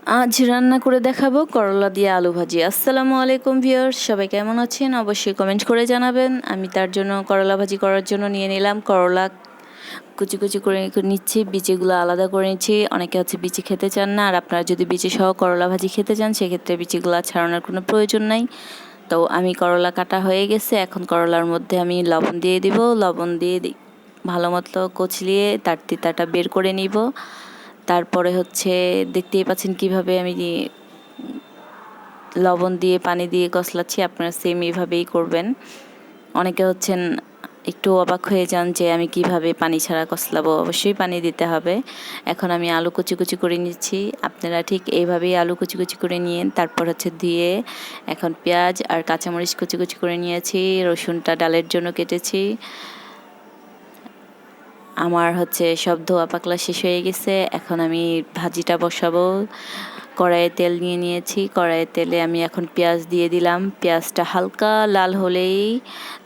আজ রান্না করে দেখাবো করলা দিয়ে আলু ভাজি। আসসালামু আলাইকুম ভিউয়ার্স, সবাই কেমন আছেন অবশ্যই কমেন্ট করে জানাবেন। আমি তার জন্য করলা ভাজি করার জন্য নিয়ে নিলাম করলা, কুচি কুচি করে নিচ্ছি, বিচিগুলো আলাদা করে নিচ্ছি। অনেকে হচ্ছে বিচি খেতে চান না, আর আপনারা যদি বিচি সহ করলা ভাজি খেতে চান সেক্ষেত্রে বিচিগুলো ছাড়ানোর কোনো প্রয়োজন নাই। তো আমি করলা কাটা হয়ে গেছে, এখন করলার মধ্যে আমি লবণ দিয়ে দিব। লবণ দিয়ে ভালো মতো কচলিয়ে তার তিতাটা বের করে নিব। তারপরে হচ্ছে দেখতেই পাচ্ছেন কিভাবে আমি লবণ দিয়ে পানি দিয়ে কষলাচ্ছি, আপনারা সেম এইভাবেই করবেন। অনেকে হচ্ছেন একটু অবাক হয়ে যান যে আমি কিভাবে পানি ছাড়া কষলাবো, অবশ্যই পানি দিতে হবে। এখন আমি আলু কুচি কুচি করে নিচ্ছি, আপনারা ঠিক এইভাবেই আলু কুচি কুচি করে নিয়েন। তারপর হচ্ছে দিয়ে এখন পেঁয়াজ আর কাঁচামরিচ কুচি কুচি করে নিয়েছি, রসুনটা ডালের জন্য কেটেছি। আমার হচ্ছে সব ধোয়া পাকলা শেষ হয়ে গেছে, এখন আমি ভাজিটা বসাবো। কড়াইয়ে তেল নিয়ে নিয়েছি, কড়াইয়ে তেলে আমি এখন পেঁয়াজ দিয়ে দিলাম। পেঁয়াজটা হালকা লাল হলেই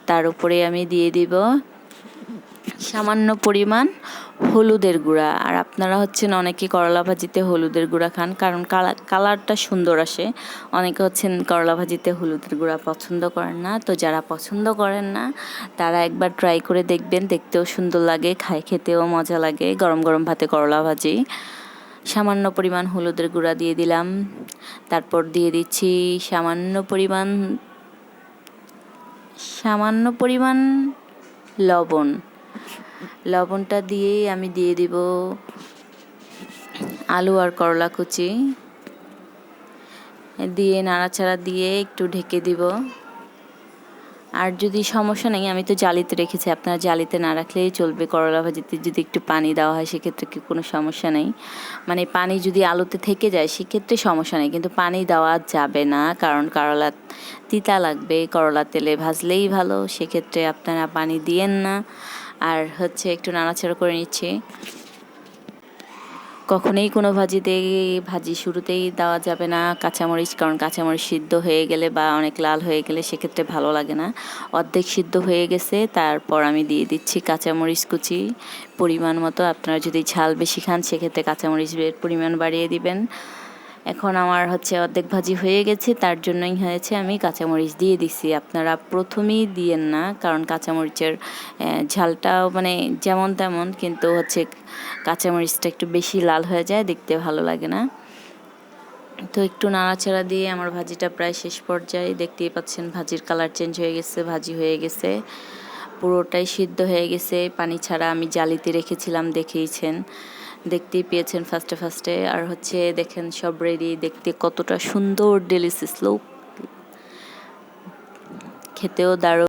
তার উপরে আমি দিয়ে দিব সামান্য পরিমাণ হলুদের গুঁড়া। আর আপনারা হচ্ছেন অনেকে করলা ভাজিতে হলুদের গুঁড়া খান, কারণ কালারটা সুন্দর আসে। অনেকে হচ্ছেন করলা ভাজিতে হলুদের গুঁড়া পছন্দ করেন না। তো যারা পছন্দ করেন না তারা একবার ট্রাই করে দেখবেন, দেখতেও সুন্দর লাগে, খেতেও মজা লাগে গরম গরম ভাতে করলা ভাজি। সামান্য পরিমাণ হলুদের গুঁড়া দিয়ে দিলাম, তারপর দিয়ে দিচ্ছি সামান্য পরিমাণ লবণ। লবণটা দিয়েই আমি দিয়ে দিব আলু আর করলা কুচি, দিয়ে নাড়াচাড়া দিয়ে একটু ঢেকে দিব। আর যদি সমস্যা নেই, আমি তো জালিতে রেখেছি, আপনারা জালিতে না রাখলেই চলবে। করলা ভাজিতে যদি একটু পানি দেওয়া হয় সেক্ষেত্রে কি কোনো সমস্যা নেই, মানে পানি যদি আলুতে থেকে যায় সেক্ষেত্রে সমস্যা নেই, কিন্তু পানি দেওয়া যাবে না, কারণ করলা তিতা লাগবে। করলা তেলে ভাজলেই ভালো, সেক্ষেত্রে আপনারা পানি দিয়েন না। আর হচ্ছে একটু নাড়াচাড়া করে নিচ্ছি। কখনোই কোনো ভাজি শুরুতেই দেওয়া যাবে না কাঁচামরিচ, কারণ কাঁচামরিচ সিদ্ধ হয়ে গেলে বা অনেক লাল হয়ে গেলে সেক্ষেত্রে ভালো লাগে না। অর্ধেক সিদ্ধ হয়ে গেছে, তারপর আমি দিয়ে দিচ্ছি কাঁচামরিচ কুচি পরিমাণ মতো। আপনারা যদি ঝাল বেশি খান সেক্ষেত্রে কাঁচামরিচের পরিমাণ বাড়িয়ে দিবেন। এখন আমার হচ্ছে অর্ধেক ভাজি হয়ে গেছে, তার জন্যই হয়েছে আমি কাঁচামরিচ দিয়ে দিছি। আপনারা প্রথমেই দিয়েন না, কারণ কাঁচামরিচের ঝালটাও মানে যেমন তেমন, কিন্তু হচ্ছে কাঁচামরিচটা একটু বেশি লাল হয়ে যায়, দেখতে ভালো লাগে না। তো একটু নাড়াচাড়া দিয়ে আমার ভাজিটা প্রায় শেষ পর্যায়ে, দেখতেই পাচ্ছেন ভাজির কালার চেঞ্জ হয়ে গেছে, ভাজি হয়ে গেছে, পুরোটাই সিদ্ধ হয়ে গেছে পানি ছাড়া। আমি জালিতে রেখেছিলাম, দেখতেই পেয়েছেন ফার্স্টে। আর হচ্ছে দেখেন সব রেডি, দেখতে কতটা সুন্দর ডেলিশিয়াস লুক, খেতেও দারুণ।